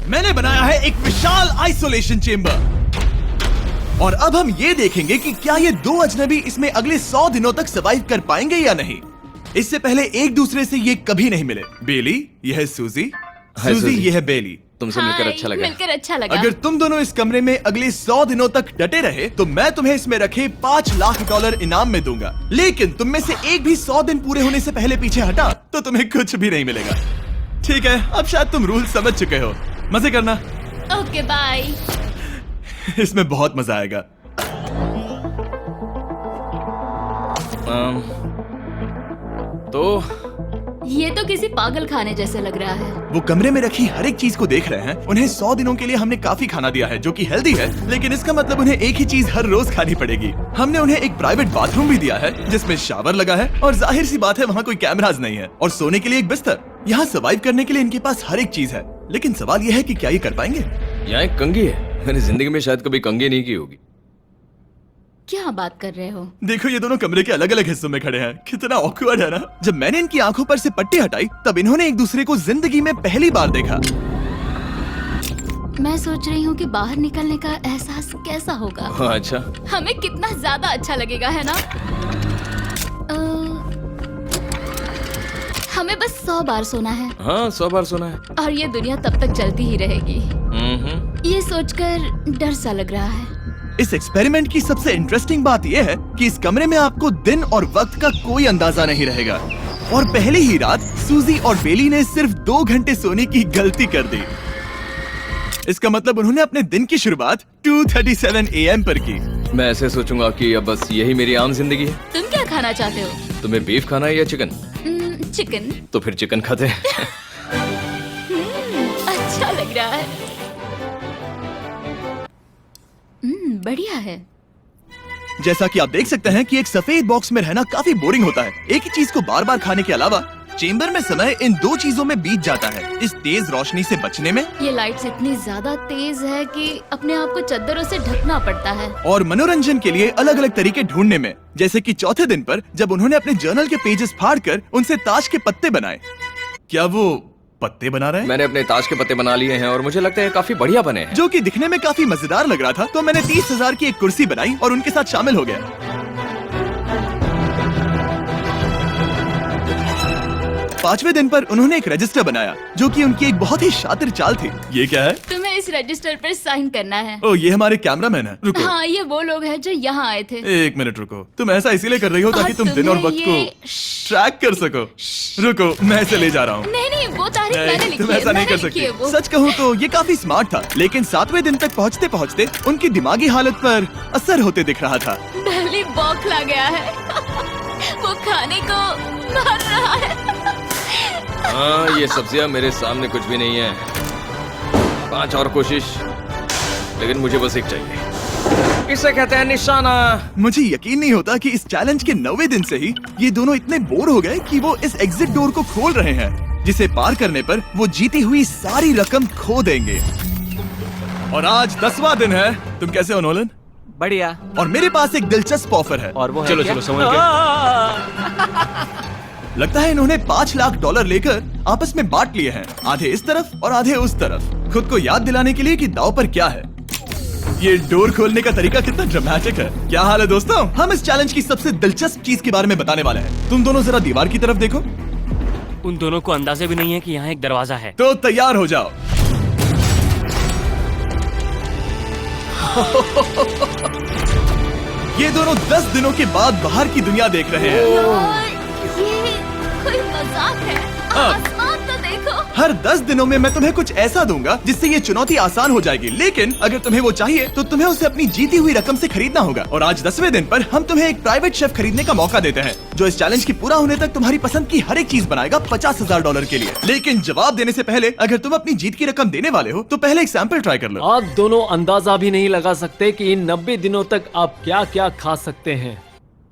मैंने बनाया है एक विशाल आइसोलेशन चेम्बर और अब हम ये देखेंगे कि क्या ये दो अजनबी इसमें अगले 100 दिनों तक सर्वाइव कर पाएंगे या नहीं। इससे पहले एक दूसरे से ये कभी नहीं मिले। बेली, यह है सूजी, सूजी ये है बेली। तुमसे मिलकर अच्छा लगा। मिलकर अच्छा लगा। अगर तुम दोनों इस कमरे में अगले 100 दिनों तक डटे रहे तो मैं तुम्हें इसमें रखे $5 लाख इनाम में दूंगा। लेकिन तुम में से एक भी 100 दिन पूरे होने से पहले पीछे हटा तो तुम्हें कुछ भी नहीं मिलेगा। ठीक है, अब शायद तुम रूल समझ चुके हो। मजे करना। Okay bye. इसमें बहुत मजा आएगा। तो ये तो किसी पागल खाने जैसे लग रहा है। वो कमरे में रखी हर एक चीज को देख रहे हैं। उन्हें 100 दिनों के लिए हमने काफी खाना दिया है जो कि हेल्दी है, लेकिन इसका मतलब उन्हें एक ही चीज हर रोज खानी पड़ेगी। हमने उन्हें एक प्राइवेट बाथरूम भी दिया है जिसमें शावर लगा है और जाहिर सी बात है वहाँ कोई कैमराज नहीं है, और सोने के लिए एक बिस्तर। यहाँ सर्वाइव करने के लिए इनके पास हर एक चीज है, लेकिन सवाल यह है कि क्या ये कर पाएंगे। यहाँ एक कंघी है। मैंने जिंदगी में शायद कभी कंघी नहीं की होगी। क्या बात कर रहे हो? देखो ये दोनों कमरे के अलग अलग हिस्सों में खड़े हैं। कितना ऑकवर्ड है ना। जब मैंने इनकी आंखों पर से पट्टी हटाई तब इन्होंने एक दूसरे को जिंदगी में पहली बार देखा। मैं सोच रही हूँ कि बाहर निकलने का एहसास कैसा होगा। अच्छा, हमें कितना ज्यादा अच्छा लगेगा, है ना? हमें बस 100 बार सोना है। हाँ 100 बार सोना है। और ये दुनिया तब तक चलती ही रहेगी। ये सोचकर डर सा लग रहा है। इस एक्सपेरिमेंट की सबसे इंटरेस्टिंग बात यह है कि इस कमरे में आपको दिन और वक्त का कोई अंदाजा नहीं रहेगा। और पहले ही रात सूजी और बेली ने सिर्फ 2 घंटे सोने की गलती कर दी। इसका मतलब उन्होंने अपने दिन की शुरुआत 2:37 AM पर की। मैं ऐसे सोचूंगा कि अब बस यही मेरी आम जिंदगी है। तुम क्या खाना चाहते हो? तुम्हें बीफ खाना है या चिकन? चिकन। तो फिर चिकन खाते हैं। अच्छा लग रहा है। बढ़िया है। जैसा कि आप देख सकते हैं कि एक सफेद बॉक्स में रहना काफी बोरिंग होता है। एक ही चीज को बार बार खाने के अलावा चेम्बर में समय इन 2 चीजों में बीत जाता है। इस तेज रोशनी से बचने में, ये लाइट्स इतनी ज्यादा तेज है कि अपने आप को चद्दरों से ढकना पड़ता है, और मनोरंजन के लिए अलग अलग तरीके ढूंढने में। जैसे कि चौथे दिन पर जब उन्होंने अपने जर्नल के पेजेस फाड़कर उनसे ताश के पत्ते बनाए। क्या वो पत्ते बना रहे हैं? मैंने अपने ताश के पत्ते बना लिए हैं और मुझे लगता है काफी बढ़िया बने हैं। जो कि दिखने में काफी मजेदार लग रहा था, तो मैंने 30,000 की एक कुर्सी बनाई और उनके साथ शामिल हो गया। 5वें दिन पर उन्होंने एक रजिस्टर बनाया जो कि उनकी एक बहुत ही शातिर चाल थी। ये क्या है? तुम्हें इस रजिस्टर पर साइन करना है। ओ, ये हमारे कैमरामैन है। रुको। हाँ, ये वो लोग हैं जो यहाँ आए थे। 1 मिनट रुको। तुम ऐसा इसीलिए कर रही हो ताकि और तुम दिन और वक्त तुम्हें को ट्रैक कर सको। रुको, मैं इसे ले जा रहा हूँ। नहीं, वो तारीख मैंने लिखी तुम है। ऐसा नहीं कर मैंने लिखी है सकती। वो। सच कहूँ तो ये काफी स्मार्ट था, लेकिन 7वें दिन तक पहुँचते पहुँचते उनकी दिमागी हालत पर असर होते दिख रहा था। बेली बौखला गया है। वो खाने को मार रहा है। हाँ, ये सब्जियां मेरे सामने कुछ भी नहीं है। 5 और कोशिश, लेकिन मुझे बस एक चाहिए। इसे कहते हैं निशाना। मुझे यकीन नहीं होता कि इस चैलेंज के 9वें दिन से ही ये दोनों इतने बोर हो गए कि वो इस एग्जिट डोर को खोल रहे हैं, जिसे पार करने पर वो जीती हुई सारी रकम खो देंगे। और आज 10वां दिन है। तुम कैसे हो नोलन? बढ़िया। और मेरे पास एक दिलचस्प ऑफर है। और वो है चलो क्या? चलो समझ गए। लगता है इन्होंने $5 लाख लेकर आपस में बांट लिए हैं, आधे इस तरफ और आधे उस तरफ, खुद को याद दिलाने के लिए कि दांव पर क्या है। ये डोर खोलने का तरीका कितना ड्रामेटिक है। क्या हाल है दोस्तों? हम इस चैलेंज की सबसे दिलचस्प चीज के बारे में बताने वाले हैं। तुम दोनों जरा दीवार की तरफ देखो। उन दोनों को अंदाजा भी नहीं है कि यहाँ एक दरवाजा है। तो तैयार हो जाओ। ये दोनों 10 दिनों के बाद बाहर की दुनिया देख रहे हैं। यार, ये कोई मजाक है। आसमान तो देखो। हर 10 दिनों में मैं तुम्हें कुछ ऐसा दूंगा जिससे ये चुनौती आसान हो जाएगी, लेकिन अगर तुम्हें वो चाहिए तो तुम्हें उसे अपनी जीती हुई रकम से खरीदना होगा। और आज 10वें दिन पर हम तुम्हें एक प्राइवेट शेफ खरीदने का मौका देते हैं जो इस चैलेंज की पूरा होने तक तुम्हारी पसंद की हर एक चीज बनाएगा $50,000 के लिए। लेकिन जवाब देने से पहले अगर तुम अपनी जीत की रकम देने वाले हो तो पहले एक सैंपल ट्राई कर लो। आप दोनों अंदाजा भी नहीं लगा सकते कि इन 90 दिनों तक आप क्या क्या खा सकते हैं।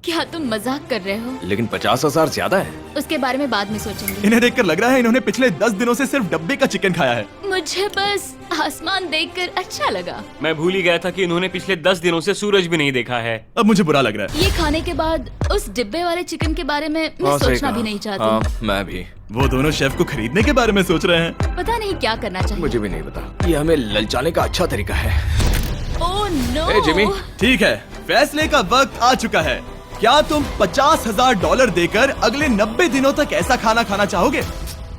क्या तुम मजाक कर रहे हो? लेकिन 50,000 ज्यादा है। उसके बारे में बाद में सोचेंगे। इन्हें देखकर लग रहा है इन्होंने पिछले 10 दिनों से सिर्फ डब्बे का चिकन खाया है। मुझे बस आसमान देखकर अच्छा लगा। मैं भूल ही गया था कि इन्होंने पिछले 10 दिनों से सूरज भी नहीं देखा है। अब मुझे बुरा लग रहा है। ये खाने के बाद उस डिब्बे वाले चिकन के बारे में मैं हाँ, सही सोचना कहा। भी नहीं चाहती। हाँ, मैं भी। वो दोनों शेफ को खरीदने के बारे में सोच रहे हैं। पता नहीं क्या करना चाहिए। मुझे भी नहीं पता। ये हमें ललचाने का अच्छा तरीका है। Oh no. ए, जिमी। ठीक है, फैसले का वक्त आ चुका है। क्या तुम $50,000 देकर अगले 90 दिनों तक ऐसा खाना खाना चाहोगे?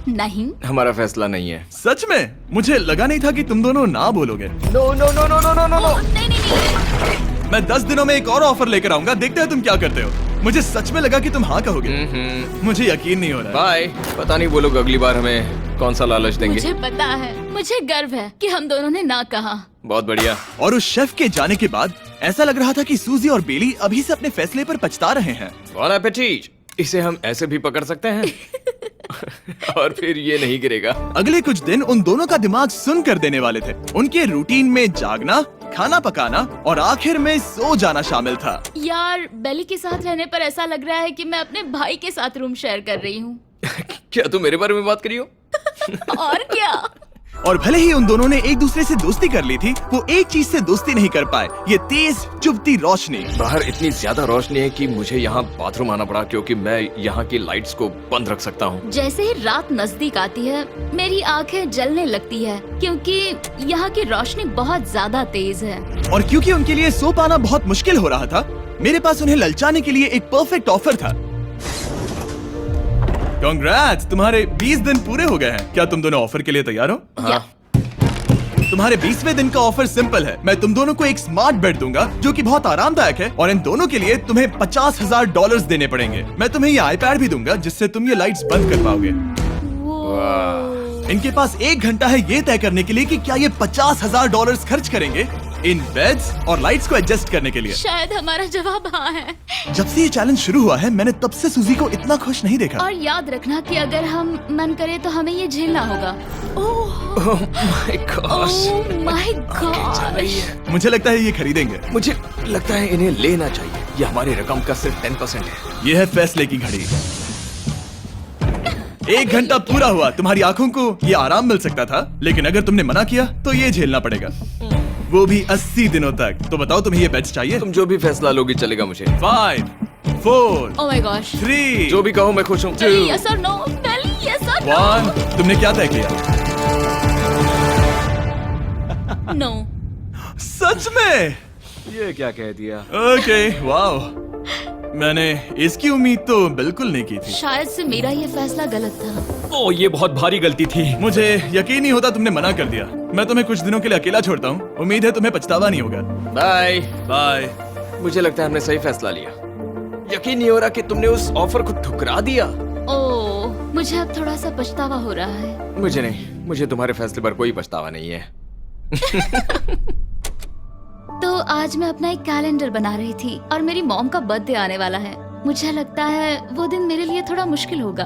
नहीं। हमारा फैसला नहीं है। सच में? मुझे लगा नहीं था कि तुम दोनों ना बोलोगे। No no no no no no no no. नहीं नहीं नहीं। मैं 10 दिनों में एक और ऑफर लेकर आऊंगा, देखते हैं तुम क्या करते हो। मुझे सच में लगा कि तुम हाँ कहोगे। मुझे यकीन नहीं हो रहा है। बाय। पता नहीं वो लोग अगली बार हमें कौन सा लालच देंगे। मुझे पता है, मुझे गर्व है कि हम दोनों ने ना कहा। बहुत बढ़िया। और उस शेफ के जाने के बाद ऐसा लग रहा था कि सूजी और बेली अभी से अपने फैसले पर पछता रहे हैं। बॉन एपेटीट। इसे हम ऐसे भी पकड़ सकते हैं और फिर ये नहीं गिरेगा। अगले कुछ दिन उन दोनों का दिमाग सुन कर देने वाले थे। उनके रूटीन में जागना, खाना पकाना और आखिर में सो जाना शामिल था। यार, बेली के साथ रहने पर ऐसा लग रहा है कि मैं अपने भाई के साथ रूम शेयर कर रही हूँ। क्या तुम मेरे बारे में बात करी हो? और क्या। और भले ही उन दोनों ने एक दूसरे से दोस्ती कर ली थी, वो एक चीज से दोस्ती नहीं कर पाए, ये तेज चुभती रोशनी। बाहर इतनी ज्यादा रोशनी है कि मुझे यहाँ बाथरूम आना पड़ा क्योंकि मैं यहाँ की लाइट्स को बंद रख सकता हूँ। जैसे ही रात नजदीक आती है मेरी आंखें जलने लगती है क्योंकि यहाँ की रोशनी बहुत ज्यादा तेज है। और क्योंकि उनके लिए सो पाना बहुत मुश्किल हो रहा था, मेरे पास उन्हें ललचाने के लिए एक परफेक्ट ऑफर था। कांग्रेट्स, तुम्हारे 20 दिन पूरे हो गए हैं। क्या तुम दोनों ऑफर के लिए तैयार हो? या। तुम्हारे 20वें दिन का ऑफर सिंपल है। मैं तुम दोनों को एक स्मार्ट बेड दूंगा जो कि बहुत आरामदायक है, और इन दोनों के लिए तुम्हें $50,000 देने पड़ेंगे। मैं तुम्हें ये आईपैड भी दूंगा जिससे तुम ये लाइट्स बंद कर पाओगे। इनके पास 1 घंटा है ये तय करने के लिए कि क्या ये $50,000 खर्च करेंगे इन बेड्स और लाइट्स को एडजस्ट करने के लिए। शायद हमारा जवाब हाँ है। जब से ये चैलेंज शुरू हुआ है, मैंने तब से सूजी को इतना खुश नहीं देखा। और याद रखना कि अगर हम मन करें तो हमें ये झेलना होगा। Oh my God. मुझे लगता है ये खरीदेंगे। मुझे लगता है इन्हें लेना चाहिए। ये हमारी रकम का सिर्फ 10% है। ये है फैसले की घड़ी। 1 घंटा पूरा हुआ। तुम्हारी आंखों को ये आराम मिल सकता था, लेकिन अगर तुमने मना किया तो ये झेलना पड़ेगा, वो भी 80 दिनों तक। तो बताओ, तुम्हें ये बेड्स चाहिए? तुम जो भी फैसला लोगी चलेगा मुझे। 5, 4, ओह माय गॉश। 3, जो भी कहो मैं खुश हूँ। यस और नो। बेली, यस और 1। तुमने क्या तय किया? नो। सच में? ये क्या कह दिया? Okay, wow. मैंने इसकी उम्मीद तो बिल्कुल नहीं की थी। शायद से मेरा ये फैसला गलत था। ओ, ये बहुत भारी गलती थी। मुझे यकीन नहीं होता तुमने मना कर दिया। मैं तुम्हें कुछ दिनों के लिए अकेला छोड़ता हूँ। उम्मीद है तुम्हें पछतावा नहीं होगा। बाय। बाय। मुझे लगता है हमने सही फैसला लिया। यकीन नहीं हो रहा कि तुमने उस ऑफर को ठुकरा दिया। ओह, मुझे अब थोड़ा सा पछतावा हो रहा है। मुझे नहीं, मुझे तुम्हारे फैसले पर कोई पछतावा नहीं है। तो आज मैं अपना एक कैलेंडर बना रही थी और मेरी मॉम का बर्थडे आने वाला है। मुझे लगता है वो दिन मेरे लिए थोड़ा मुश्किल होगा।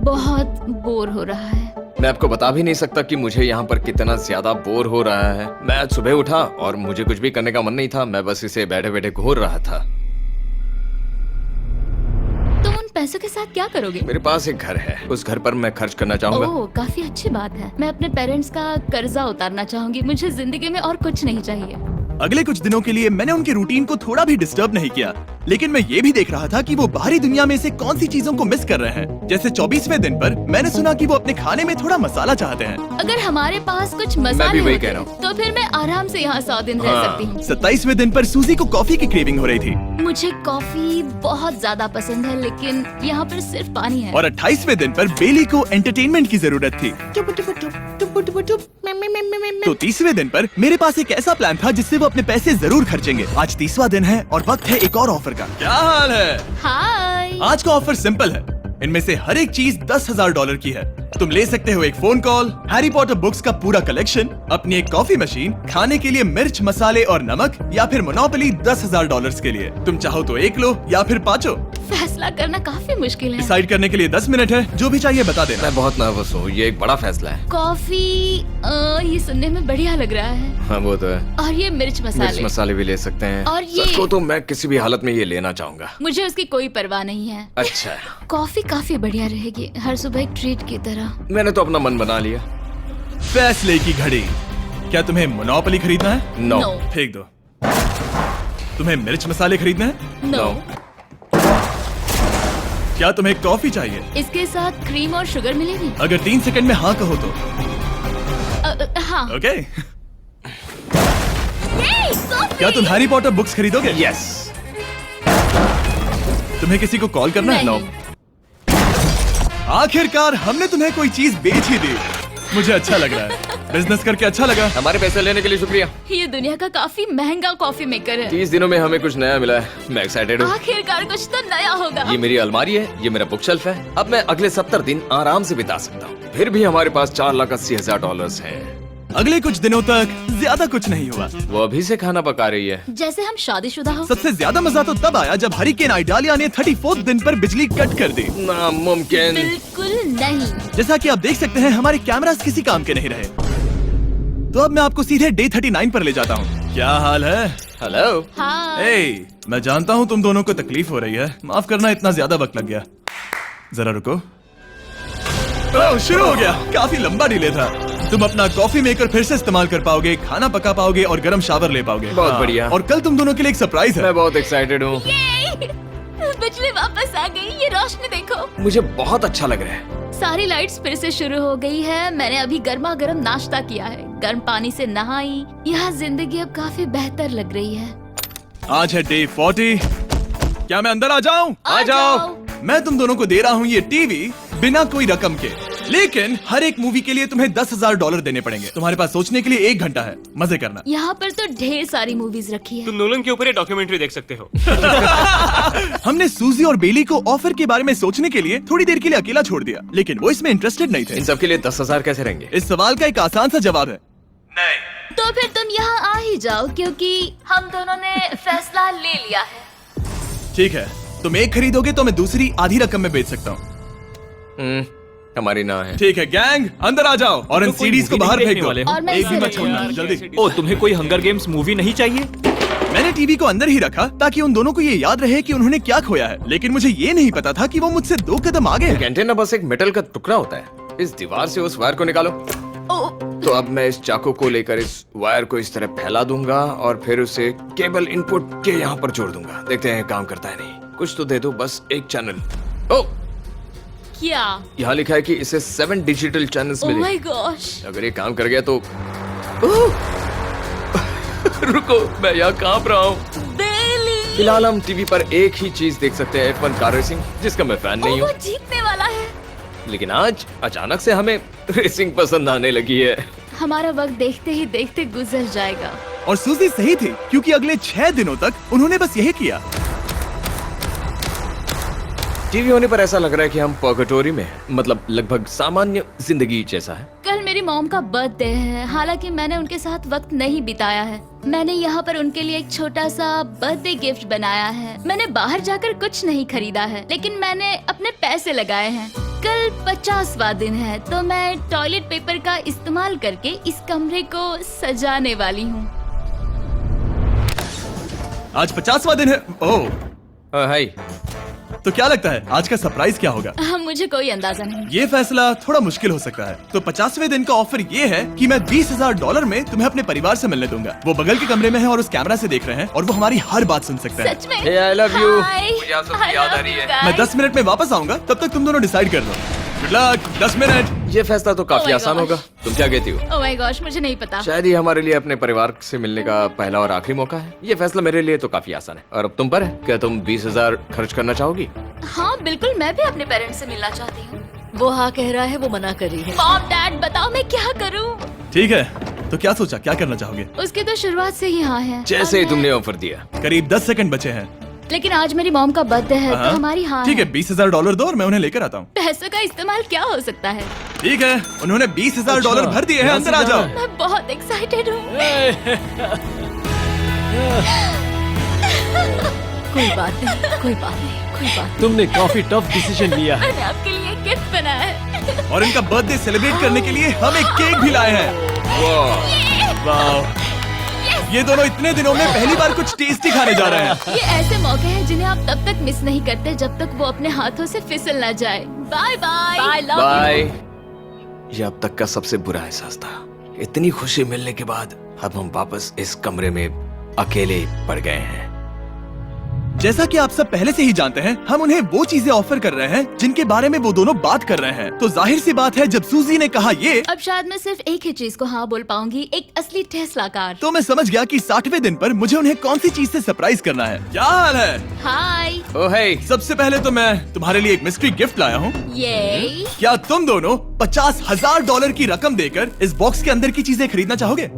बहुत बोर हो रहा है। मैं आपको बता भी नहीं सकता कि मुझे यहाँ पर कितना ज्यादा बोर हो रहा है। मैं आज सुबह उठा और मुझे कुछ भी करने का मन नहीं था। मैं बस इसे बैठे बैठे घूर रहा था। तुम उन पैसों के साथ क्या करोगे? मेरे पास एक घर है, उस घर पर मैं खर्च करना चाहूंगा। ओह, काफी अच्छी बात है। मैं अपने पेरेंट्स का कर्जा उतारना चाहूंगी। मुझे जिंदगी में और कुछ नहीं चाहिए। अगले कुछ दिनों के लिए मैंने उनके रूटीन को थोड़ा भी डिस्टर्ब नहीं किया, लेकिन मैं ये भी देख रहा था कि वो बाहरी दुनिया में से कौन सी चीजों को मिस कर रहे हैं। जैसे 24वें दिन पर मैंने सुना कि वो अपने खाने में थोड़ा मसाला चाहते हैं। अगर हमारे पास कुछ मैं मसाले भी वही होते कह रहा हूँ। तो फिर मैं आराम से यहाँ 100 दिन रह सकती हूँ। 27वें दिन पर सूजी को कॉफी की क्रेविंग हो रही थी। मुझे कॉफी बहुत ज्यादा पसंद है, लेकिन यहाँ पर सिर्फ पानी है। और 28वें दिन पर बेली को एंटरटेनमेंट की जरूरत थी। तो 30वें दिन पर मेरे पास एक ऐसा प्लान था जिससे वो अपने पैसे जरूर खर्चेंगे। आज 30वां दिन है और वक्त है एक और ऑफर का। क्या हाल है? हाय। आज का ऑफर सिंपल है। इनमें से हर एक चीज $10,000 की है। तुम ले सकते हो एक phone call, Harry Potter books का पूरा कलेक्शन, अपनी एक कॉफी मशीन, खाने के लिए मिर्च, मसाले और नमक, या फिर मोनोपोली $10,000 के लिए। तुम चाहो तो एक लो या फिर 5। फैसला फैसला करना काफी मुश्किल है। डिसाइड करने के लिए 10 मिनट है, जो भी चाहिए बता देना। मैं बहुत नर्वस हूँ, ये एक बड़ा फैसला है। कॉफी ये सुनने में बढ़िया लग रहा है। हाँ वो तो है। और ये मिर्च मिर्च मसाले। मसाले भी ले सकते हैं। और ये- सच को तो मैं किसी भी हालत में ये लेना चाहूंगा। मुझे उसकी कोई परवाह नहीं है। अच्छा, कॉफी काफी बढ़िया रहेगी, हर सुबह एक ट्रीट की तरह। मैंने तो अपना मन बना लिया। फैसले की घड़ी। क्या तुम्हें मोनोपोली खरीदना है? नो। No. फेंक दो। तुम्हें मिर्च मसाले खरीदना है? नो। क्या तुम्हें कॉफी चाहिए? इसके साथ क्रीम और शुगर मिलेगी? अगर 3 सेकंड में हाँ कहो तो। हाँ। ओके। कॉफी! क्या तुम हैरी पॉटर बुक्स खरीदोगे? यस। तुम्हें किसी को कॉल करना है? नहीं। आखिरकार हमने तुम्हें कोई चीज बेच ही दी। मुझे अच्छा लग रहा है। बिजनेस करके अच्छा लगा। हमारे पैसे लेने के लिए शुक्रिया। ये दुनिया का काफी महंगा कॉफी मेकर है। 30 दिनों में हमें कुछ नया मिला है, मैं एक्साइटेड हूँ। आखिरकार कुछ तो नया होगा। ये मेरी अलमारी है, ये मेरा बुक शेल्फ है। अब मैं अगले 70 दिन आराम से बिता सकता हूँ। फिर भी हमारे पास $4,80,000 है। अगले कुछ दिनों तक ज्यादा कुछ नहीं हुआ। वो अभी से खाना पका रही है। जैसे हम शादीशुदा हो। सबसे ज्यादा मजा तो तब आया जब हरिकेन आइडालिया ने 34 दिन पर बिजली कट कर दी। नामुमकिन। बिल्कुल नहीं। जैसा कि आप देख सकते हैं हमारे कैमरास किसी काम के नहीं रहे। तो अब मैं आपको सीधे डे 39 पर ले जाता हूँ। क्या हाल है? हेलो। हाँ। ए, मैं जानता हूँ तुम दोनों को तकलीफ हो रही है। माफ करना इतना ज्यादा वक्त लग गया। जरा रुको। ओह, शुरू हो गया। काफी लंबा डिले था। तुम अपना कॉफी मेकर फिर से इस्तेमाल कर पाओगे, खाना पका पाओगे और गर्म शावर ले पाओगे। बहुत हाँ, बढ़िया। और कल तुम दोनों के लिए एक सरप्राइज है। मैं बहुत एक्साइटेड हूँ। बिजली वापस आ गई। ये रोशनी देखो। मुझे बहुत अच्छा लग रहा है। सारी लाइट्स फिर से शुरू हो गई है। मैंने अभी गर्मा गर्म नाश्ता किया है, गर्म पानी से नहाई। यहाँ जिंदगी अब काफी बेहतर लग रही है। आज है डे 40। क्या मैं अंदर आ जाऊं? आ जाओ। मैं तुम दोनों को दे रहा हूँ ये टीवी बिना कोई रकम के, लेकिन हर एक मूवी के लिए तुम्हें $10,000 देने पड़ेंगे। तुम्हारे पास सोचने के लिए 1 घंटा है। मजे करना। यहाँ पर तो ढेर सारी मूवीज रखी है। तुम नोलन के ऊपर ये डॉक्यूमेंट्री देख सकते हो। हमने सूजी और बेली को ऑफर के बारे में सोचने के लिए थोड़ी देर के लिए अकेला छोड़ दिया, लेकिन वो इसमें इंटरेस्टेड नहीं थे। इन सब के लिए 10,000 कैसे रहेंगे? इस सवाल का एक आसान सा जवाब है नहीं। तो फिर तुम यहाँ आ ही जाओ, क्योंकि हम दोनों ने फैसला ले लिया है। ठीक है, तुम एक खरीदोगे तो मैं दूसरी आधी रकम में बेच सकता हूँ। हमारी ना है। ठीक है गैंग, अंदर आ जाओ और इन तो कोई सीडीज को movie बाहर नहीं फेंक देखने दो। वाले हो? और मैं एक भी इसे मत छोड़ना, रखूंगी। जल्दी। ओ, तुम्हें कोई हंगर गेम्स मूवी नहीं चाहिए? मैंने टीवी को अंदर ही रखा ताकि उन दोनों को ये याद रहे कि उन्होंने क्या खोया है, लेकिन मुझे ये नहीं पता था कि वो मुझसे 2 कदम आगे हैं। एंटेना बस एक मेटल का टुकड़ा होता है। इस दीवार से उस वायर को निकालो। तो अब मैं इस चाकू को लेकर इस वायर को इस तरह फैला दूंगा और फिर उसे केबल इनपुट के यहाँ पर जोड़ दूंगा। देखते हैं काम करता है नहीं। कुछ तो दे दो, बस एक चैनल। ओ, क्या? यहाँ लिखा है कि इसे 7 डिजिटल चैनल्स ओह मिले। My gosh. अगर ये काम कर गया तो रुको, मैं यहाँ कांप रहा हूँ। बेली। फिलहाल हम टीवी पर एक ही चीज देख सकते हैं, F1 कार रेसिंग, जिसका मैं फैन नहीं वो हूँ। जीतने वाला है। लेकिन आज अचानक से हमें रेसिंग पसंद आने लगी है। हमारा वक्त देखते ही देखते गुजर जाएगा। और सूजी सही थी, क्योंकि अगले 6 दिनों तक उन्होंने बस यही किया। टीवी होने पर ऐसा लग रहा है कि हम पर्गेटोरी में हैं, मतलब लगभग सामान्य जिंदगी जैसा है। कल मेरी मॉम का बर्थडे है, हालांकि मैंने उनके साथ वक्त नहीं बिताया है। मैंने यहाँ पर उनके लिए एक छोटा सा बर्थडे गिफ्ट बनाया है। मैंने बाहर जाकर कुछ नहीं खरीदा है, लेकिन मैंने अपने पैसे लगाए हैं। कल 50वां दिन है, तो मैं टॉयलेट पेपर का इस्तेमाल करके इस कमरे को सजाने वाली हूँ। आज 50वां दिन है। ओह, हाय। तो क्या लगता है आज का सरप्राइज क्या होगा? मुझे कोई अंदाजा नहीं। ये फैसला थोड़ा मुश्किल हो सकता है। तो 50वें दिन का ऑफर ये है कि मैं $20,000 में तुम्हें अपने परिवार से मिलने दूंगा। वो बगल के कमरे में है और उस कैमरा से देख रहे हैं और वो हमारी हर बात सुन सकते हैं। सच में? Hey, I love you. Hi. मुझे आप सबकी I याद आ love रही you है। guys. मैं 10 मिनट में वापस आऊंगा, तब तक तुम दोनों डिसाइड कर लो। Good luck. 10 मिनट। ये फैसला तो Oh काफी my आसान gosh. होगा। तुम क्या कहती हो? ओह माय गॉश, मुझे नहीं पता। शायद ये हमारे लिए अपने परिवार से मिलने का पहला और आखिरी मौका है। ये फैसला मेरे लिए तो काफी आसान है। और अब तुम पर है, क्या तुम 20,000 खर्च करना चाहोगी? हाँ बिल्कुल, मैं भी अपने पेरेंट्स से मिलना चाहती हूँ। वो हाँ कह रहा है, वो मना कर रही है। मॉम डैड बताओ मैं क्या करूँ? ठीक है, तो क्या सोचा, क्या करना चाहोगे? उसकी तो शुरुआत से ही हाँ है। जैसे ही और मैं- तुमने ऑफर दिया। करीब 10 सेकंड बचे हैं। लेकिन आज मेरी मॉम का बर्थडे है, हाँ। तो हमारी हाँ ठीक है, $20,000 दो और मैं उन्हें लेकर आता हूँ। पैसों का इस्तेमाल क्या हो सकता है? ठीक है, उन्होंने $20,000 भर दिए हैं। अंदर आ जाओ। मैं बहुत एक्साइटेड हूँ। कोई बात नहीं, कोई बात नहीं। कोई बात तुमने काफी टफ डिसीजन लिया है। मैंने आपके लिए गिफ्ट बनाया है। और इनका बर्थडे सेलिब्रेट करने के लिए हम एक केक भी लाए हैं। वाह, ये दोनों इतने दिनों में पहली बार कुछ टेस्टी खाने जा रहे हैं। ये ऐसे मौके हैं जिन्हें आप तब तक मिस नहीं करते जब तक वो अपने हाथों से फिसल ना जाए। Bye bye bye, love bye. ये अब तक का सबसे बुरा एहसास था। इतनी खुशी मिलने के बाद अब हम वापस इस कमरे में अकेले पड़ गए हैं। जैसा कि आप सब पहले से ही जानते हैं, हम उन्हें वो चीजें ऑफर कर रहे हैं जिनके बारे में वो दोनों बात कर रहे हैं। तो जाहिर सी बात है, जब सूजी ने कहा ये, अब शायद मैं सिर्फ एक ही चीज को हाँ बोल पाऊंगी, एक असली टेस्ला कार। तो मैं समझ गया कि 60वें दिन पर मुझे उन्हें कौन सी चीज से सरप्राइज करना है। क्या हाल है? हाय। ओह हे, सबसे पहले तो मैं तुम्हारे लिए एक मिस्ट्री गिफ्ट लाया हूँ। ये क्या तुम दोनों $50,000 की रकम देकर इस बॉक्स के अंदर की चीजें खरीदना चाहोगे?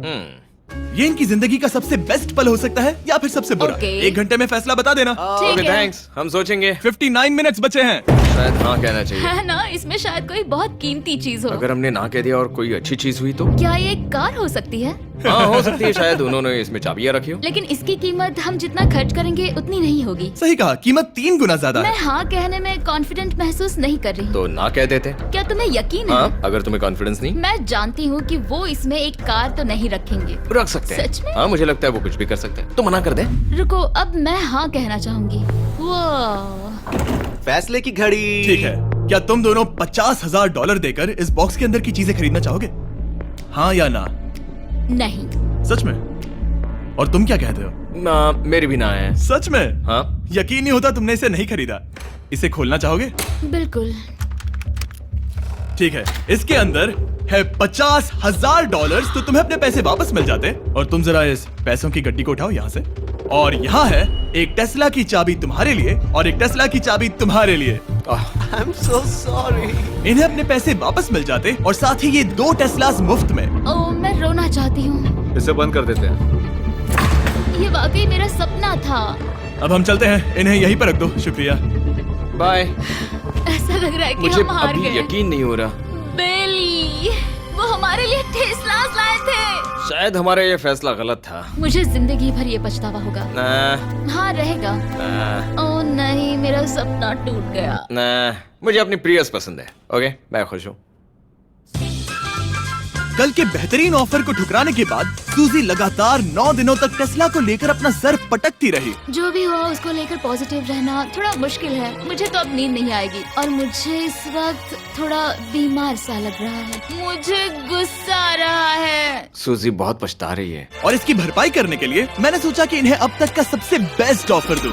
ये इनकी जिंदगी का सबसे बेस्ट पल हो सकता है या फिर सबसे बुरा। Okay. 1 घंटे में फैसला बता देना। ठीक ओके है। थैंक्स, हम सोचेंगे। 59 मिनट्स बचे हैं। शायद हाँ कहना चाहिए। है ना, इसमें शायद कोई बहुत कीमती चीज हो। अगर हमने ना कह दिया और कोई अच्छी चीज हुई तो? क्या ये एक कार हो सकती है? हाँ हो सकती है, शायद उन्होंने इसमें चाबियां रखी हो। लेकिन इसकी कीमत हम जितना खर्च करेंगे उतनी नहीं होगी। सही कहा, कीमत 3 गुना ज्यादा मैं है। हाँ कहने में कॉन्फिडेंट महसूस नहीं कर रही। तो ना कह देते। क्या तुम्हें यकीन है? हाँ, अगर तुम्हें कॉन्फिडेंस नहीं, मैं जानती हूँ कि वो इसमें एक कार तो नहीं रखेंगे। रख सकते हैं। सच में? हाँ मुझे लगता है वो कुछ भी कर सकते हैं। तो मना कर दे। रुको, अब मैं हाँ कहना चाहूंगी। वो फैसले की घड़ी। ठीक है, क्या तुम दोनों $50,000 देकर इस बॉक्स के अंदर की चीजें खरीदना चाहोगे? हाँ या ना? नहीं। सच में? और तुम क्या कहते हो? ना, मेरी भी ना है। सच में? हाँ यकीन नहीं होता तुमने इसे नहीं खरीदा। इसे खोलना चाहोगे? बिल्कुल। ठीक है, इसके अंदर है $50,000, तो तुम्हें अपने पैसे वापस मिल जाते। और तुम जरा इस पैसों की गड्डी को उठाओ यहाँ से। और यहाँ है एक टेस्ला की चाबी तुम्हारे लिए और एक टेस्ला की चाबी तुम्हारे लिए। I am so sorry. इन्हें अपने पैसे वापस मिल जाते और साथ ही ये 2 टेस्लास मुफ्त में। ओ, मैं रोना चाहती हूँ। इसे बंद कर देते हैं। ये वाकई मेरा सपना था। अब हम चलते हैं, इन्हें यहीं पर रख दो। शुक्रिया। बाय। ऐसा लग रहा है कि मुझे हम हार अभी गए। यकीन नहीं हो रहा। बेली, वो हमारे लिए टेस्लास लाए थे। शायद हमारा ये फैसला गलत था। मुझे जिंदगी भर ये पछतावा होगा। ना, हाँ रहेगा। ना, ओ नहीं, मेरा सपना टूट गया। ना, मुझे अपनी प्रियस पसंद है। ओके, मैं खुश हूँ। कल के बेहतरीन ऑफर को ठुकराने के बाद सूजी लगातार 9 दिनों तक टेस्ला को लेकर अपना सर पटकती रही। जो भी हो, उसको लेकर पॉजिटिव रहना थोड़ा मुश्किल है। मुझे तो अब नींद नहीं आएगी और मुझे इस वक्त थोड़ा बीमार सा लग रहा है। मुझे गुस्सा आ रहा है। सूजी बहुत पछता रही है। और इसकी भरपाई करने के लिए मैंने सोचा कि इन्हें अब तक का सबसे बेस्ट ऑफर दूं।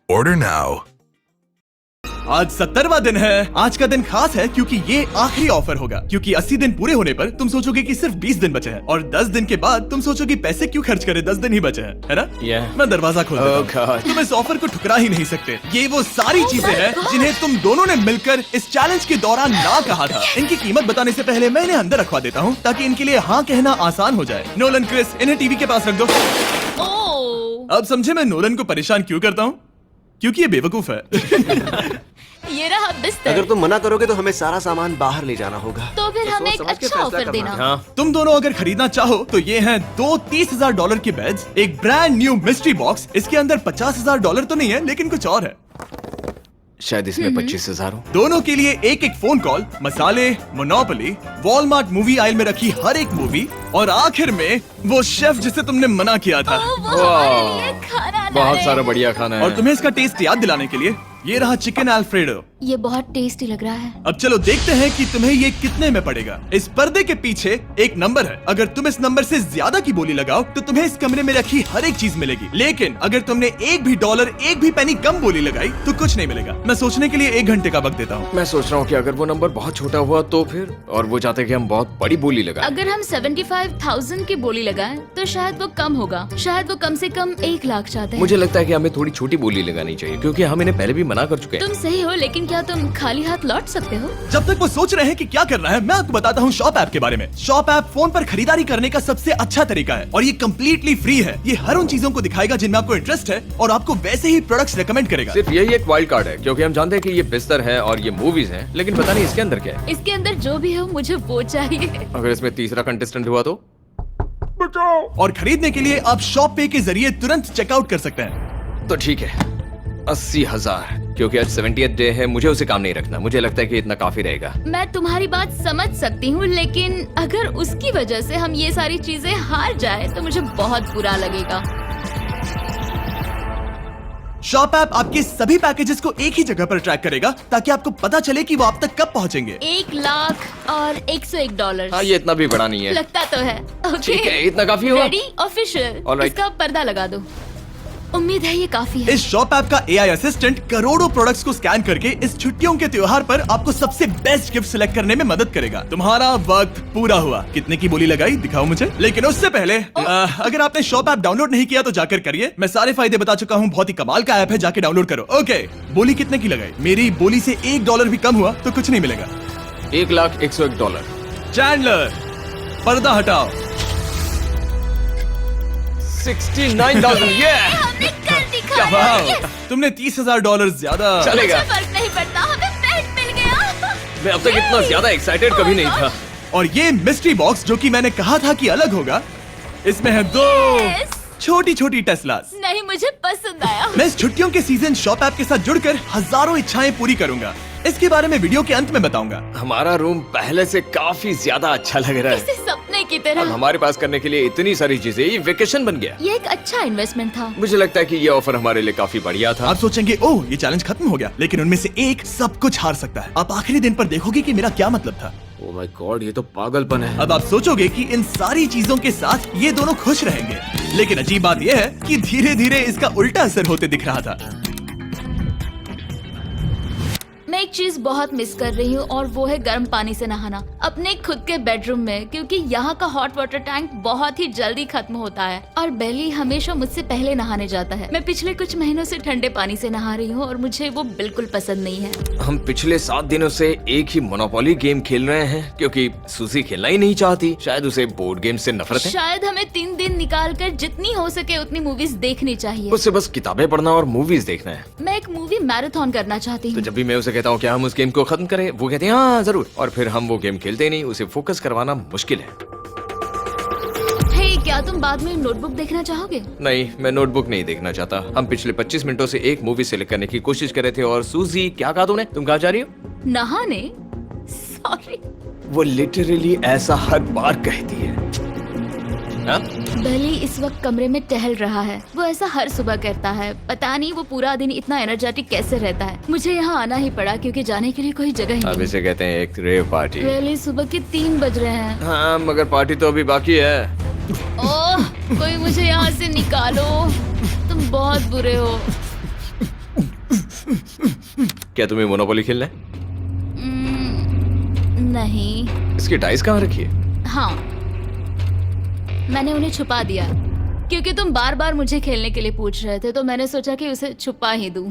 Order now. आज 70वां दिन है। आज का दिन खास है क्योंकि ये आखिरी ऑफर होगा। क्योंकि 80 दिन पूरे होने पर तुम सोचोगे कि सिर्फ 20 दिन बचे हैं और 10 दिन के बाद तुम सोचोगे पैसे क्यों खर्च करें, 10 दिन ही बचे हैं, है ना? Yeah. मैं दरवाजा खोल देता Oh हूं। God. तुम इस ऑफर को ठुकरा ही नहीं सकते। ये वो सारी चीजें हैं जिन्हें तुम दोनों ने मिलकर इस चैलेंज के दौरान ना कहा था। इनकी कीमत बताने से पहले मैं इन्हें अंदर रखवा देता हूँ ताकि इनके लिए हाँ कहना आसान हो जाए। नोलन, क्रिस, इन्हें टीवी के पास रख दो। ओ, अब समझे मैं नोलन को परेशान क्यों करता हूँ? क्योंकि ये बेवकूफ है। ये रहा बिस्तर। अगर तुम मना करोगे तो हमें सारा सामान बाहर ले जाना होगा। तो फिर हमें एक समझ के अच्छा फैसला ऑफर करना। देना। हाँ, तुम दोनों अगर खरीदना चाहो तो ये हैं 2 $30,000 के बेड्स, एक ब्रांड न्यू मिस्ट्री बॉक्स। इसके अंदर $50,000 तो नहीं है, लेकिन कुछ और है। शायद इसमें 25,000 हो। दोनों के लिए एक एक फोन कॉल, मसाले, मोनोपोली, वॉलमार्ट मूवी आइल में रखी हर एक मूवी और आखिर में वो शेफ जिसे तुमने मना किया था। ओ, वो हमारे लिए खाना ला बहुत रहे सारा हैं। बढ़िया खाना है। और तुम्हें इसका टेस्ट याद दिलाने के लिए ये रहा चिकन अल्फ्रेडो। ये बहुत टेस्टी लग रहा है। अब चलो देखते हैं कि तुम्हें ये कितने में पड़ेगा। इस पर्दे के पीछे एक नंबर है। अगर तुम इस नंबर से ज्यादा की बोली लगाओ तो तुम्हें इस कमरे में रखी हर एक चीज मिलेगी। लेकिन अगर तुमने एक भी डॉलर, एक भी पेनी कम बोली लगाई तो कुछ नहीं मिलेगा। मैं सोचने के लिए 1 घंटे का वक्त देता हूँ। मैं सोच रहा हूँ कि अगर वो नंबर बहुत छोटा हुआ तो फिर, और वो चाहते कि हम बहुत बड़ी बोली लगाएं। अगर हम 75,000 की बोली लगाएं तो शायद वो कम होगा। शायद वो कम से कम 1 लाख चाहते हैं। मुझे लगता है कि हमें थोड़ी छोटी बोली लगानी चाहिए क्योंकि हम इन्हें पहले भी मना कर चुके हैं। तुम सही हो, लेकिन क्या तुम खाली हाथ लौट सकते हो? जब तक वो सोच रहे हैं कि क्या करना है, मैं आपको बताता हूँ शॉप ऐप के बारे में। शॉप ऐप फोन पर खरीदारी करने का सबसे अच्छा तरीका है और ये कम्प्लीटली फ्री है। ये हर उन चीजों को दिखाएगा जिनमें आपको इंटरेस्ट है और आपको वैसे ही प्रोडक्ट्स रेकमेंड करेगा। सिर्फ यही एक वाइल्ड कार्ड है क्योंकि हम जानते हैं कि ये बिस्तर है और ये मूवीज हैं, लेकिन पता नहीं इसके अंदर क्या है। इसके अंदर जो भी हो मुझे वो चाहिए। अगर इसमें तीसरा कंटेस्टेंट हुआ तो? बट और खरीदने के लिए आप शॉप पे के जरिए तुरंत चेकआउट कर सकते हैं। तो ठीक है, 80,000, क्योंकि आज 70th डे है, मुझे उसे काम नहीं रखना। मुझे लगता है कि इतना काफी रहेगा। मैं तुम्हारी बात समझ सकती हूँ, लेकिन अगर उसकी वजह से हम ये सारी चीजें हार जाए तो मुझे बहुत बुरा लगेगा। शॉप ऐप आपके सभी पैकेजेस को एक ही जगह पर ट्रैक करेगा ताकि आपको पता चले कि वो आप तक कब पहुंचेंगे। 1 लाख और $101। हाँ, ये इतना भी बड़ा नहीं है। लगता तो है। ठीक है, इतना काफी हुआ। Ready, official. Alright. इसका पर्दा लगा दो। उम्मीद है ये काफी है। इस शॉप ऐप का AI असिस्टेंट करोड़ों प्रोडक्ट्स को स्कैन करके इस छुट्टियों के त्योहार पर आपको सबसे बेस्ट गिफ्ट सिलेक्ट करने में मदद करेगा। तुम्हारा वक्त पूरा हुआ। कितने की बोली लगाई दिखाओ मुझे। लेकिन उससे पहले अगर आपने शॉप ऐप डाउनलोड नहीं किया तो जाकर करिए। मैं सारे फायदे बता चुका हूँ। बहुत ही कमाल का ऐप है, जाके डाउनलोड करो। ओके, बोली कितने की लगाई? मेरी बोली से $1 भी कम हुआ तो कुछ नहीं मिलेगा। $1,01,000। चैंडलर, पर्दा हटाओ। 69,000। ये हमने कर दिखाया। वाह, तुमने $30,000 ज्यादा। चलेगा। मुझे फर्क नहीं पड़ता, हमें बेड मिल गया। मैं अब तक इतना ज्यादा एक्साइटेड कभी नहीं था। और ये मिस्ट्री बॉक्स जो कि मैंने कहा था कि अलग होगा, इसमें है 2 Yes. छोटी छोटी टेस्लास। नहीं, मुझे पसंद आया। मैं इस छुट्टियों के सीजन शॉप ऐप के साथ जुड़कर हजारों इच्छाएं पूरी करूंगा। इसके बारे में वीडियो के अंत में बताऊंगा। हमारा रूम पहले से काफी ज्यादा अच्छा लग रहा है। इसे सपने की अब तरह। हमारे पास करने के लिए इतनी सारी चीजें, ये वेकेशन बन गया। ये एक अच्छा इन्वेस्टमेंट था। मुझे लगता है कि ये ऑफर हमारे लिए काफी बढ़िया था। आप सोचेंगे ओह ये चैलेंज खत्म हो गया, लेकिन उनमें से एक सब कुछ हार सकता है। आप आखिरी दिन पर देखोगे कि मेरा क्या मतलब था। Oh my God, ये तो पागलपन है। अब आप सोचोगे कि इन सारी चीजों के साथ ये दोनों खुश रहेंगे, लेकिन अजीब बात यह है कि धीरे धीरे इसका उल्टा असर होते दिख रहा था। मैं एक चीज बहुत मिस कर रही हूँ और वो है गर्म पानी से नहाना अपने खुद के बेडरूम में, क्योंकि यहाँ का हॉट वाटर टैंक बहुत ही जल्दी खत्म होता है और बेली हमेशा मुझसे पहले नहाने जाता है। मैं पिछले कुछ महीनों से ठंडे पानी से नहा रही हूँ और मुझे वो बिल्कुल पसंद नहीं है। हम पिछले 7 दिनों से एक ही मोनोपोली गेम खेल रहे हैं क्योंकि सूजी खेलना ही नहीं चाहती। शायद उसे बोर्ड गेम से नफरत है। शायद हमें 3 दिन निकाल कर जितनी हो सके उतनी मूवीज देखनी चाहिए। उसे बस किताबें पढ़ना और मूवीज देखना है। मैं एक मूवी मैराथन करना चाहती तो हूँ। जब भी मैं उसे कहता हूँ क्या हम उस गेम को खत्म करें, वो कहते हैं हाँ जरूर, और फिर हम वो गेम खेलते ही नहीं। उसे फोकस करवाना मुश्किल है। हे, क्या तुम बाद में नोटबुक देखना चाहोगे? नहीं, मैं नोटबुक नहीं देखना चाहता। हम पिछले 25 मिनटों से एक मूवी सिलेक्ट करने की कोशिश कर रहे थे। और सूजी, क्या कहा तूने? तुम कहाँ जा रही हो? नहाने? सॉरी। वो लिटरली ऐसा हर बार कहती है। हाँ? बेली इस वक्त कमरे में टहल रहा है। वो ऐसा हर सुबह करता है। पता नहीं वो पूरा दिन इतना एनर्जेटिक कैसे रहता है। मुझे यहाँ आना ही पड़ा क्योंकि जाने के लिए कोई जगह ही अब नहीं। इसे कहते हैं एक रेव पार्टी। बेली, सुबह के 3 बज रहे हैं। हाँ, मगर पार्टी तो अभी बाकी है। ओह, कोई मुझे यहाँ से निकालो। तुम बहुत बुरे हो। क्या तुम्हें मोनोपोली खेलना है? नहीं। इसकी डाइस कहाँ रखी है? हाँ, मैंने उन्हें छुपा दिया क्योंकि तुम बार बार मुझे खेलने के लिए पूछ रहे थे, तो मैंने सोचा कि उसे छुपा ही दूं।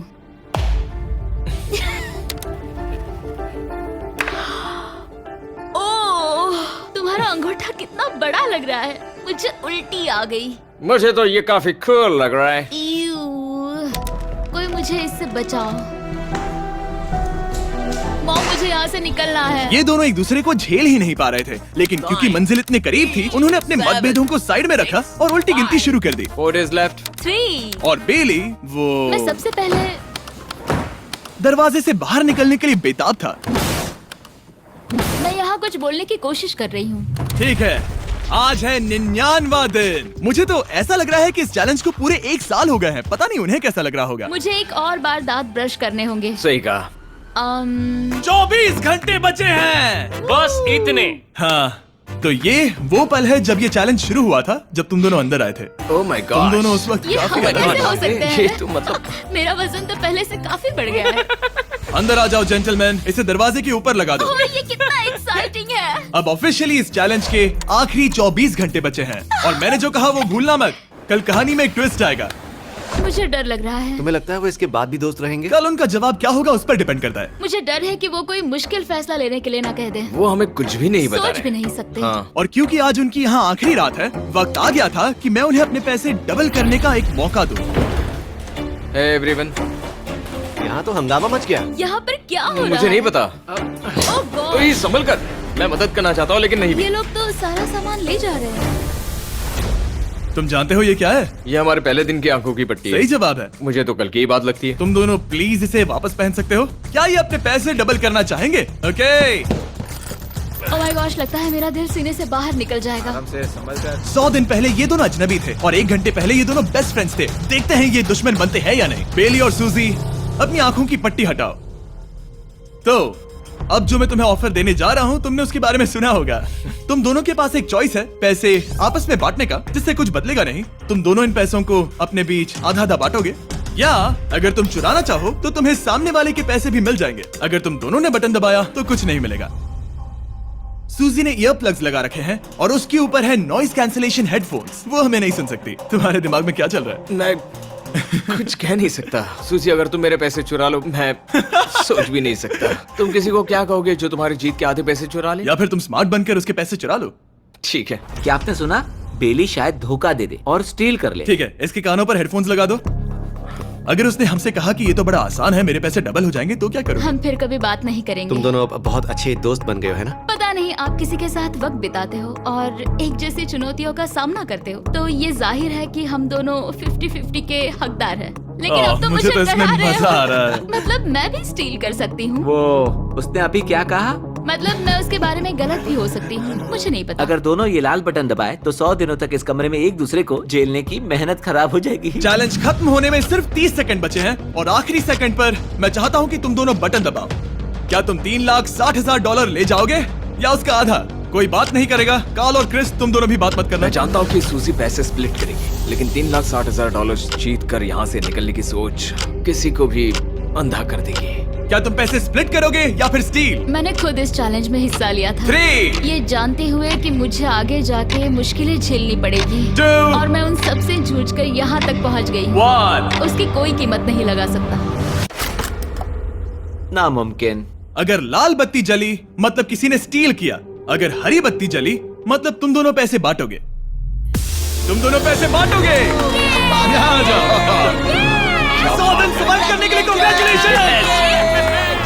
ओह, तुम्हारा अंगूठा कितना बड़ा लग रहा है। मुझे उल्टी आ गई। मुझे तो ये काफी कूल लग रहा है। ईऊ, कोई मुझे इससे बचाओ। मॉम, मुझे यहाँ से निकलना है। ये दोनों एक दूसरे को झेल ही नहीं पा रहे थे, लेकिन क्योंकि मंजिल इतने करीब थी, उन्होंने अपने मतभेदों को साइड में रखा और उल्टी गिनती शुरू कर दी। 4 days left। 3। और बेली वो मैं सबसे पहले दरवाजे से बाहर निकलने के लिए बेताब था। मैं यहाँ कुछ बोलने की कोशिश कर रही हूँ। ठीक है, आज है 99वां दिन। मुझे तो ऐसा लग रहा है कि इस चैलेंज को पूरे 1 साल हो गए हैं। पता नहीं उन्हें कैसा लग रहा होगा। मुझे एक और बार दांत ब्रश करने होंगे। सही कहा। 24 घंटे बचे हैं। बस इतने। हाँ, तो ये वो पल है जब ये चैलेंज शुरू हुआ था, जब तुम दोनों अंदर आए थे। ओह माय तुम गॉड। दोनों उस वक्त ये काफी हम अलग कैसे हो थे। सकते ये हैं? तो मतलब मेरा वजन तो पहले से काफी बढ़ गया है। अंदर आ जाओ जेंटलमैन, इसे दरवाजे के ऊपर लगा दो। ओह, ये कितना एक्साइटिंग है। अब ऑफिशियली इस चैलेंज के आखिरी 24 घंटे बचे हैं और मैंने जो कहा वो भूलना मत। कल कहानी में एक ट्विस्ट आएगा। मुझे डर लग रहा है। तुम्हें लगता है वो इसके बाद भी दोस्त रहेंगे? कल उनका जवाब क्या होगा उस पर डिपेंड करता है। मुझे डर है कि वो कोई मुश्किल फैसला लेने के लिए ना कह दे। वो हमें कुछ भी नहीं बता सोच रहे। भी नहीं सकते। हाँ। और क्योंकि आज उनकी यहाँ आखिरी रात है, वक्त आ गया था कि मैं उन्हें अपने पैसे डबल करने का एक मौका दूं। Hey everyone। यहाँ तो हंगामा मच गया। यहाँ पर क्या हो रहा है? मुझे नहीं पता। ओह गॉड, ओए, संभल कर। मैं मदद करना चाहता हूँ लेकिन नहीं भी। ये लोग तो सारा सामान ले जा रहे हैं। तुम जानते हो ये क्या है? ये हमारे पहले दिन की आंखों की पट्टी सही है। जवाब है। मुझे तो कल की ही बात लगती है। तुम दोनों प्लीज इसे वापस पहन सकते हो? क्या ये अपने पैसे डबल करना चाहेंगे? ओके। ओह माय गॉश, लगता है मेरा दिल सीने से बाहर निकल जाएगा। 100 दिन पहले ये दोनों अजनबी थे और 1 घंटे पहले ये दोनों बेस्ट फ्रेंड्स थे। देखते हैं ये दुश्मन बनते हैं या नहीं। बेली और सूजी, अपनी आंखों की पट्टी हटाओ। तो अब जो मैं तुम्हें ऑफर देने जा रहा हूँ, तुमने उसके बारे में सुना होगा। तुम दोनों के पास एक चॉइस है पैसे आपस में बांटने का, जिससे कुछ बदलेगा नहीं। तुम दोनों इन पैसों को अपने बीच आधा आधा बांटोगे, या अगर तुम चुराना चाहो तो तुम्हें सामने वाले के पैसे भी मिल जाएंगे। अगर तुम दोनों ने बटन दबाया तो कुछ नहीं मिलेगा। सूजी ने ईयर प्लग्स लगा रखे हैं और उसके ऊपर है नॉइस कैंसिलेशन हेडफोन्स। वो हमें नहीं सुन सकती। तुम्हारे दिमाग में क्या चल रहा है? मैं कुछ कह नहीं सकता। सूजी, अगर तुम मेरे पैसे चुरा लो, मैं सोच भी नहीं सकता। तुम किसी को क्या कहोगे जो तुम्हारी जीत के आधे पैसे चुरा ले? या फिर तुम स्मार्ट बनकर उसके पैसे चुरा लो। ठीक है। क्या आपने सुना? बेली शायद धोखा दे दे और स्टील कर ले। ठीक है, इसके कानों पर हेडफोन्स लगा दो। अगर उसने हमसे कहा कि ये तो बड़ा आसान है, मेरे पैसे डबल हो जाएंगे, तो क्या करोगे? हम फिर कभी बात नहीं करेंगे। तुम दोनों अब बहुत अच्छे दोस्त बन गए हो, है ना? पता नहीं, आप किसी के साथ वक्त बिताते हो और एक जैसी चुनौतियों का सामना करते हो, तो ये जाहिर है कि हम दोनों 50-50 के हकदार हैं। लेकिन अब तो मुझे तो इसमें डरा रहे मजा आ रहा है। हो। मतलब मैं भी स्टील कर सकती हूँ। वो उसने अभी क्या कहा? मतलब मैं उसके बारे में गलत भी हो सकती हूँ, मुझे नहीं पता। अगर दोनों ये लाल बटन दबाए तो 100 दिनों तक इस कमरे में एक दूसरे को झेलने की मेहनत खराब हो जाएगी। चैलेंज खत्म होने में सिर्फ 30 सेकंड बचे हैं और आखिरी सेकंड पर मैं चाहता हूँ कि तुम दोनों बटन दबाओ। क्या तुम $3,60,000 ले जाओगे या उसका आधा? कोई बात नहीं करेगा। कार्ल और क्रिस, तुम दोनों भी बात मत करना। मैं जानता हूँ कि सूजी पैसे स्प्लिट करेगी, लेकिन $3,60,000 जीत कर यहाँ से निकलने की सोच किसी को भी अंधा कर देगी। क्या तुम पैसे स्प्लिट करोगे या फिर स्टील? मैंने खुद इस चैलेंज में हिस्सा लिया था, 3, ये जानते हुए कि मुझे आगे जाके मुश्किलें झेलनी पड़ेगी 2, और मैं उन सब से जूझकर यहाँ तक पहुँच गई। 1। उसकी कोई कीमत नहीं लगा सकता। नामुमकिन। अगर लाल बत्ती जली मतलब किसी ने स्टील किया, अगर हरी बत्ती जली मतलब तुम दोनों पैसे बांटोगे। तुम दोनों पैसे बांटोगे। यहाँ आ जाओ। 100 दिन सर्वाइव करने के लिए कांग्रेचुलेशन।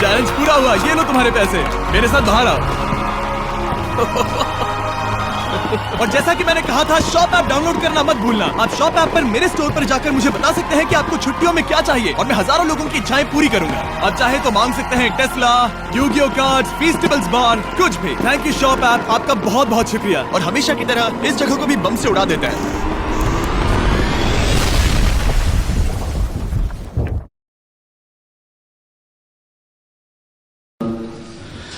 चैलेंज पूरा हुआ। ये लो तुम्हारे पैसे, मेरे साथ बाहर आओ। और जैसा कि मैंने कहा था, शॉप ऐप डाउनलोड करना मत भूलना। आप शॉप ऐप पर मेरे स्टोर पर जाकर मुझे बता सकते हैं कि आपको छुट्टियों में क्या चाहिए और मैं हजारों लोगों की इच्छाएं पूरी करूंगा। आप चाहे तो मांग सकते हैं टेस्ला, यूगियो कार्ड्स, फीस्टिवल्स बार, कुछ भी। थैंक यू शॉप ऐप, आपका बहुत बहुत शुक्रिया। और हमेशा की तरह इस जगह को भी बम से उड़ा देते हैं।